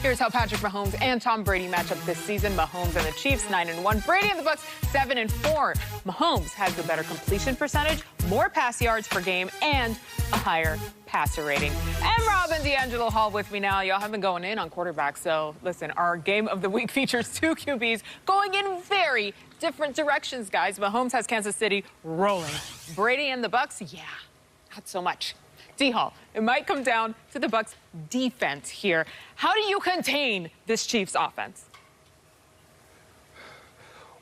Here's how Patrick Mahomes and Tom Brady match up this season. Mahomes and the Chiefs, 9-1. Brady and the Bucs, 7-4. Mahomes has the better completion percentage, more pass yards per game, and a higher passer rating. And Rob and D'Angelo Hall with me now. Y'all have been going in on quarterbacks, so listen, our game of the week features two QBs going in very different directions, guys. Mahomes has Kansas City rolling. Brady and the Bucs, yeah, not so much. D-Hall, it might come down to the Bucs defense here. How do you contain this Chiefs offense?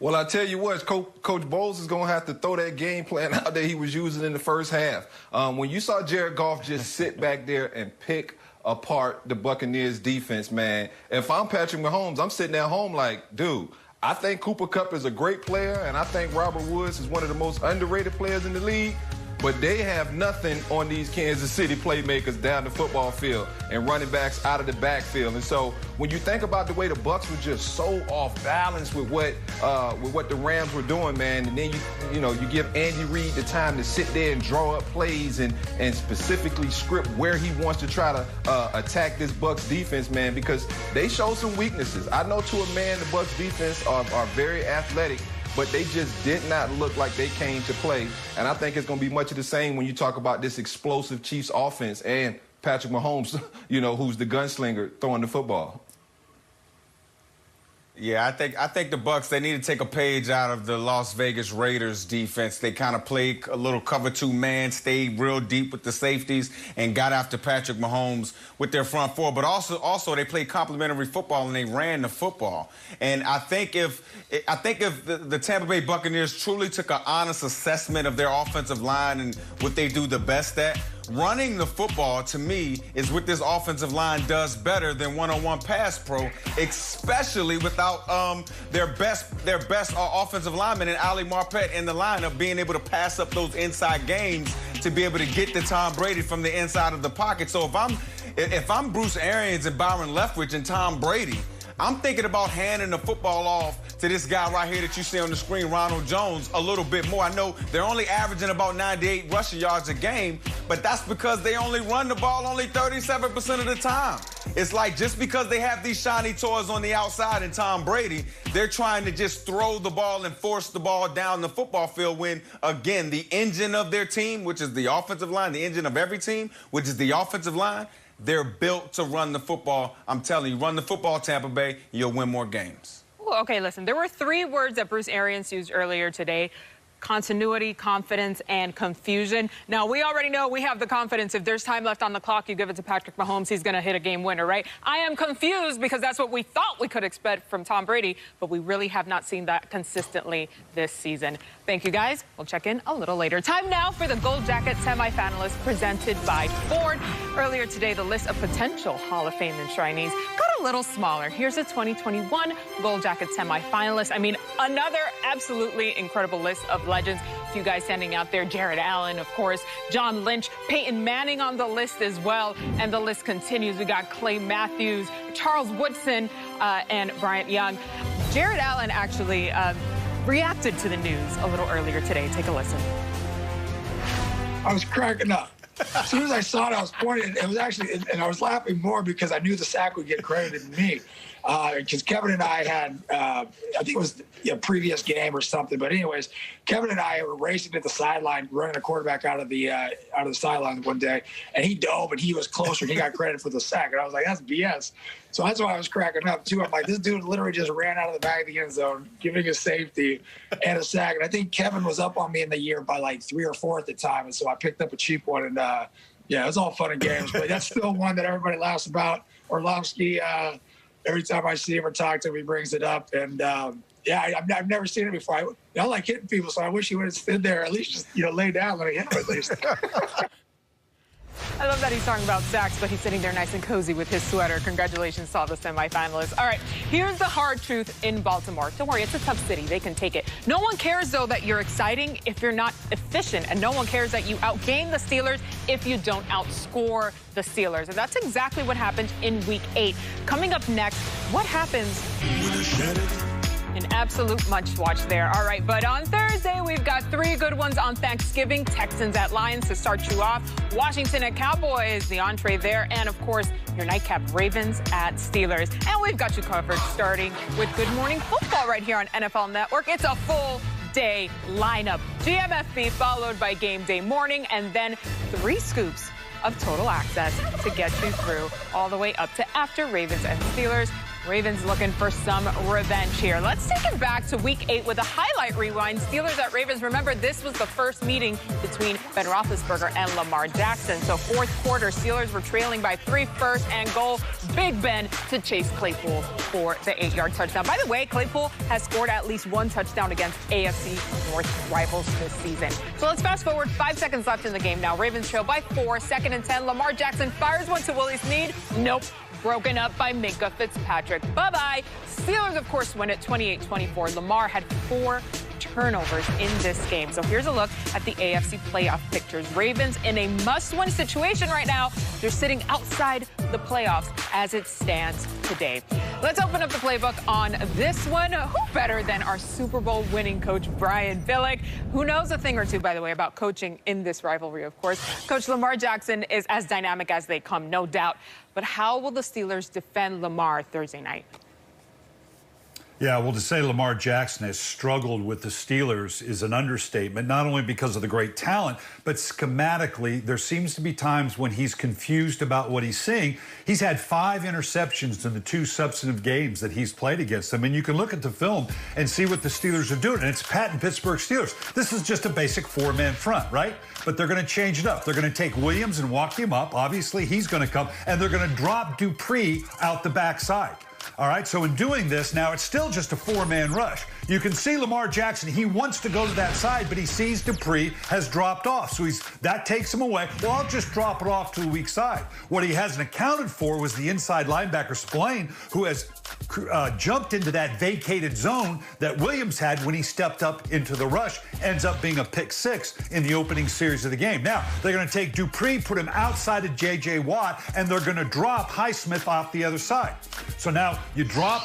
Well, I tell you what, Coach Bowles is going to have to throw that game plan out that he was using in the first half. When you saw Jared Goff just sit back there and pick apart the Buccaneers defense, man, if I'm Patrick Mahomes, I'm sitting at home like, dude, I think Cooper Kupp is a great player, and I think Robert Woods is one of the most underrated players in the league. But they have nothing on these Kansas City playmakers down the football field and running backs out of the backfield. And so when you think about the way the Bucs were just so off balance with what the Rams were doing, man, and then you give Andy Reid the time to sit there and draw up plays and specifically script where he wants to try to attack this Bucs defense, man, because they show some weaknesses. I know to a man the Bucs defense are very athletic, but they just did not look like they came to play. And I think it's going to be much of the same when you talk about this explosive Chiefs offense and Patrick Mahomes, who's the gunslinger throwing the football. Yeah, I think the Bucs, they need to take a page out of the Las Vegas Raiders defense. They kind of played a little cover two man, stayed real deep with the safeties, and got after Patrick Mahomes with their front four. But also they played complementary football and they ran the football. And I think if the Tampa Bay Buccaneers truly took an honest assessment of their offensive line and what they do the best at, running the football, to me, is what this offensive line does better than one-on-one pass pro, especially without their best offensive lineman and Ali Marpet in the lineup being able to pass up those inside games to be able to get to Tom Brady from the inside of the pocket. So if I'm Bruce Arians and Byron Leftwich and Tom Brady, I'm thinking about handing the football off to this guy right here that you see on the screen, Ronald Jones, a little bit more. I know they're only averaging about 98 rushing yards a game, but that's because they only run the ball only 37% of the time. It's like just because they have these shiny toys on the outside and Tom Brady, they're trying to just throw the ball and force the ball down the football field when, again, the engine of their team, which is the offensive line, the engine of every team, which is the offensive line, they're built to run the football. I'm telling you, run the football, Tampa Bay, you'll win more games. Okay, listen, there were three words that Bruce Arians used earlier today: continuity, confidence, and confusion. Now, we already know we have the confidence. If there's time left on the clock, you give it to Patrick Mahomes, he's going to hit a game winner, right? I am confused because that's what we thought we could expect from Tom Brady, but we really have not seen that consistently this season. Thank you, guys. We'll check in a little later. Time now for the Gold Jacket semifinalists presented by Ford. Earlier today, the list of potential Hall of Fame enshrinees got a little smaller. Here's the 2021 Gold Jacket semifinalists. I mean, another absolutely incredible list of legends. A few guys standing out there: Jared Allen, of course, John Lynch, Peyton Manning on the list as well. And the list continues. We got Clay Matthews, Charles Woodson, and Bryant Young. Jared Allen actually reacted to the news a little earlier today. Take a listen. I was cracking up. As soon as I saw it, I was pointing. It was actually, and I was laughing more because I knew the sack would get credited to me. Because Kevin and I had, I think it was a previous game or something. But anyways, Kevin and I were racing to the sideline, running a quarterback out of the sideline one day, and he dove and he was closer and he got credit for the sack. And I was like, that's BS. So that's why I was cracking up too. I'm like, this dude literally just ran out of the back of the end zone, giving a safety and a sack. And I think Kevin was up on me in the year by like 3 or 4 at the time, and so I picked up a cheap one. And yeah, it was all fun and games. But that's still one that everybody laughs about. Orlovsky. Every time I see him or talk to him, he brings it up. And, yeah, I've never seen it before. I like hitting people, so I wish he would have stood there, at least just, lay down when I hit him at least. I love that he's talking about sacks, but he's sitting there nice and cozy with his sweater. Congratulations to all the semifinalists. All right, here's the hard truth in Baltimore. Don't worry, it's a tough city. They can take it. No one cares, though, that you're exciting if you're not efficient. And no one cares that you outgain the Steelers if you don't outscore the Steelers. And that's exactly what happened in Week 8. Coming up next, what happens An absolute must-watch there. All right, but on Thursday, we've got 3 good ones on Thanksgiving. Texans at Lions to start you off. Washington at Cowboys, the entree there. And, of course, your nightcap Ravens at Steelers. And we've got you covered starting with Good Morning Football right here on NFL Network. It's a full day lineup. GMFB followed by Game Day Morning, and then 3 scoops of total access to get you through all the way up to after Ravens and Steelers. Ravens looking for some revenge here. Let's take it back to Week 8 with a highlight rewind. Steelers at Ravens. Remember, this was the first meeting between Ben Roethlisberger and Lamar Jackson. So fourth quarter, Steelers were trailing by 3 first and goal. Big Ben to Chase Claypool for the 8-yard touchdown. By the way, Claypool has scored at least 1 touchdown against AFC North rivals this season. So let's fast forward. 5 seconds left in the game now. Ravens trail by 4, 2nd and 10. Lamar Jackson fires one to Willie Snead. Nope. Broken up by Minkah Fitzpatrick. Bye-bye. Steelers, of course, win at 28-24. Lamar had 4 turnovers in this game. So here's a look at the AFC playoff pictures. Ravens in a must-win situation right now. They're sitting outside the playoffs as it stands today. Let's open up the playbook on this one. Who better than our Super Bowl winning coach, Brian Billick, who knows a thing or two, by the way, about coaching in this rivalry, of course. Coach Lamar Jackson is as dynamic as they come, no doubt. But how will the Steelers defend Lamar Thursday night? Yeah, well, to say Lamar Jackson has struggled with the Steelers is an understatement, not only because of the great talent, but schematically, there seems to be times when he's confused about what he's seeing. He's had 5 interceptions in the 2 substantive games that he's played against them. And you can look at the film and see what the Steelers are doing. And it's patent Pittsburgh Steelers. This is just a basic 4-man front, right? But they're going to change it up. They're going to take Williams and walk him up. Obviously, he's going to come. And they're going to drop Dupree out the backside. All right, so in doing this, now it's still just a 4-man rush. You can see Lamar Jackson, he wants to go to that side, but he sees Dupree has dropped off. So that takes him away. Well, I'll just drop it off to the weak side. What he hasn't accounted for was the inside linebacker, Spillane, who has jumped into that vacated zone that Williams had when he stepped up into the rush. Ends up being a pick 6 in the opening series of the game. Now, they're going to take Dupree, put him outside of J.J. Watt, and they're going to drop Highsmith off the other side. So now you drop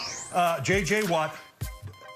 J.J. Watt.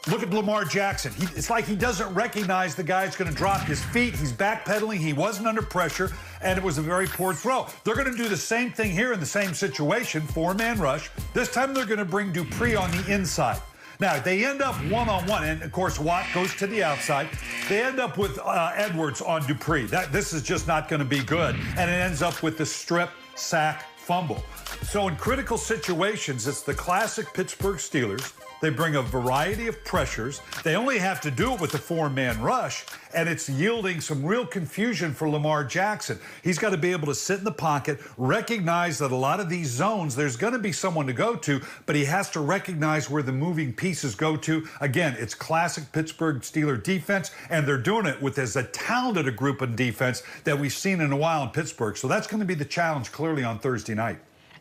Look at Lamar Jackson. It's like he doesn't recognize the guy's going to drop his feet. He's backpedaling. He wasn't under pressure, and it was a very poor throw. They're going to do the same thing here in the same situation, 4-man rush. This time they're going to bring Dupree on the inside. Now, they end up one-on-one, and, of course, Watt goes to the outside. They end up with Edwards on Dupree. This is just not going to be good, and it ends up with the strip, sack, fumble. So in critical situations, it's the classic Pittsburgh Steelers. They bring a variety of pressures. They only have to do it with a 4-man rush, and it's yielding some real confusion for Lamar Jackson. He's got to be able to sit in the pocket, recognize that a lot of these zones, there's going to be someone to go to, but he has to recognize where the moving pieces go to. Again, it's classic Pittsburgh Steeler defense, and they're doing it with as talented a group of defense that we've seen in a while in Pittsburgh. So that's going to be the challenge clearly on Thursday night.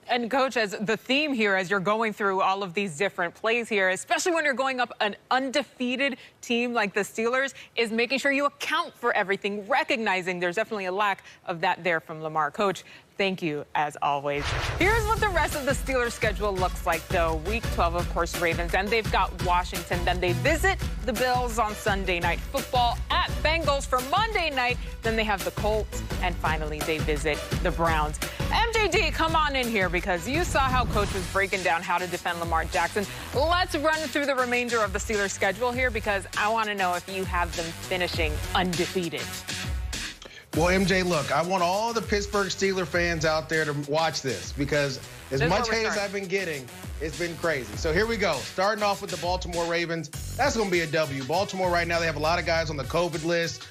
And, Coach, as the theme here, as you're going through all of these different plays here, especially when you're going up an undefeated team like the Steelers, is making sure you account for everything, recognizing there's definitely a lack of that there from Lamar. Coach, thank you, as always. Here's what the rest of the Steelers schedule looks like, though. Week 12, of course, Ravens. Then they've got Washington. Then they visit the Bills on Sunday Night Football, at Bengals for Monday night. Then they have the Colts. And finally, they visit the Browns. MJD, come on in here, because you saw how Coach was breaking down how to defend Lamar Jackson. Let's run through the remainder of the Steelers schedule here, because I want to know if you have them finishing undefeated. Well, MJ, look, I want all the Pittsburgh Steelers fans out there to watch this, because as much hate as I've been getting, it's been crazy. So here we go. Starting off with the Baltimore Ravens. That's going to be a W. Baltimore right now, they have a lot of guys on the COVID list.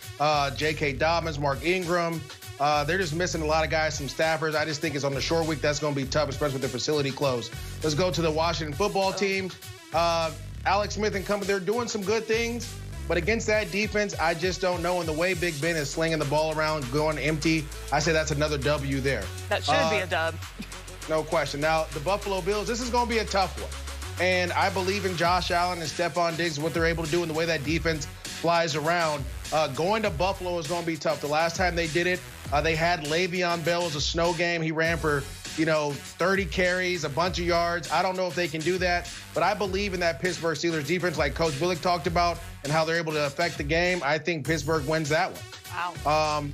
J.K. Dobbins, Mark Ingram. They're just missing a lot of guys, some staffers. I just think it's on the short week. That's going to be tough, especially with the facility closed. Let's go to the Washington football team. Alex Smith and company, they're doing some good things. But against that defense, I just don't know. And the way Big Ben is slinging the ball around, going empty, I say that's another W there. That should be a dub. No question. Now, the Buffalo Bills, this is going to be a tough one. And I believe in Josh Allen and Stephon Diggs, what they're able to do and the way that defense flies around. Going to Buffalo is going to be tough. The last time they did it, they had Le'Veon Bell as a snow game. He ran for 30 carries, a bunch of yards. I don't know if they can do that, but I believe in that Pittsburgh Steelers defense like Coach Willick talked about and how they're able to affect the game. I think Pittsburgh wins that one. Wow.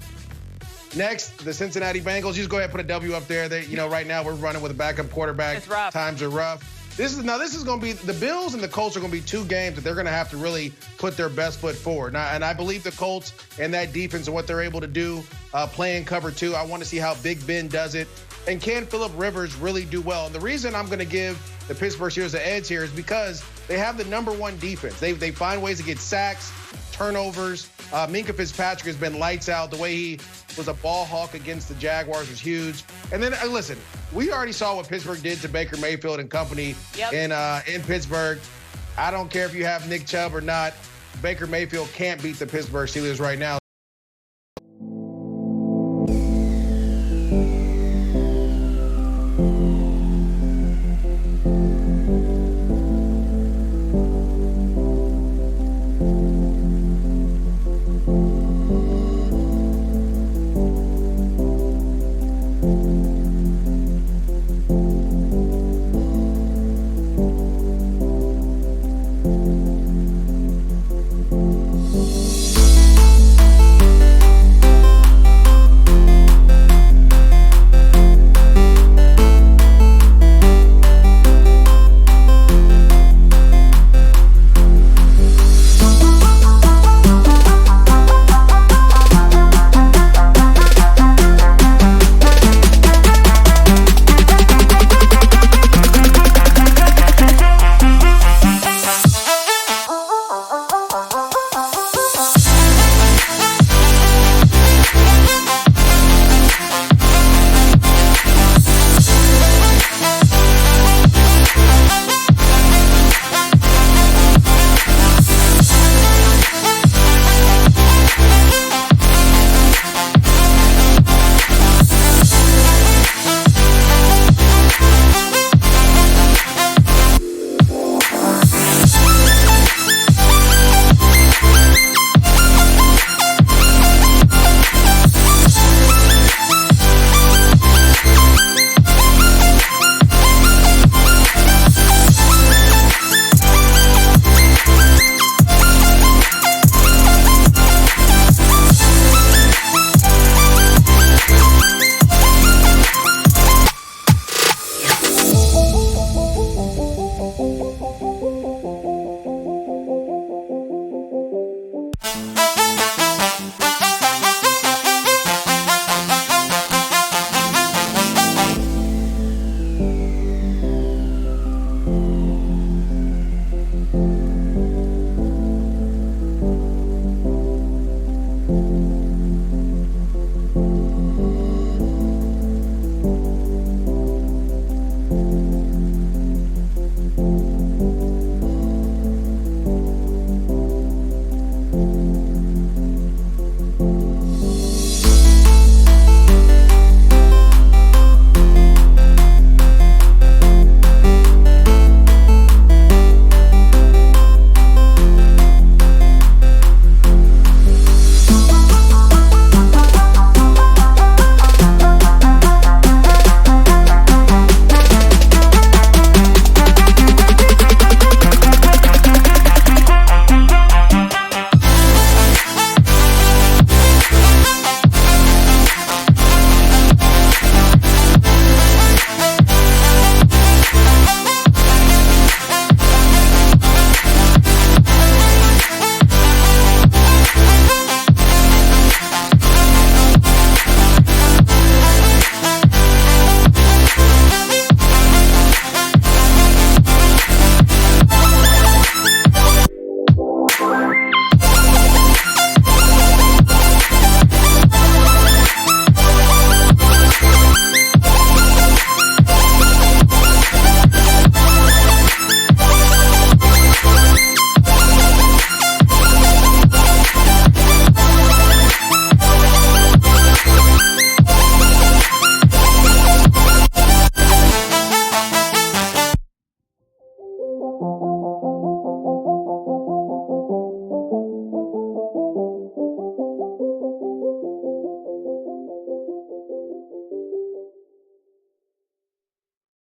Next, the Cincinnati Bengals. You just go ahead and put a W up there. Right now we're running with a backup quarterback. It's rough. Times are rough. This is going to be the Bills and the Colts are going to be two games that they're going to have to really put their best foot forward. Now, and I believe the Colts and that defense and what they're able to do playing cover two. I want to see how Big Ben does it. And can Phillip Rivers really do well? And the reason I'm going to give the Pittsburgh Steelers the edge here is because they have the #1 defense. They find ways to get sacks, turnovers. Minkah Fitzpatrick has been lights out. The way he was a ball hawk against the Jaguars was huge. And then, listen, we already saw what Pittsburgh did to Baker Mayfield and company in Pittsburgh. I don't care if you have Nick Chubb or not. Baker Mayfield can't beat the Pittsburgh Steelers right now.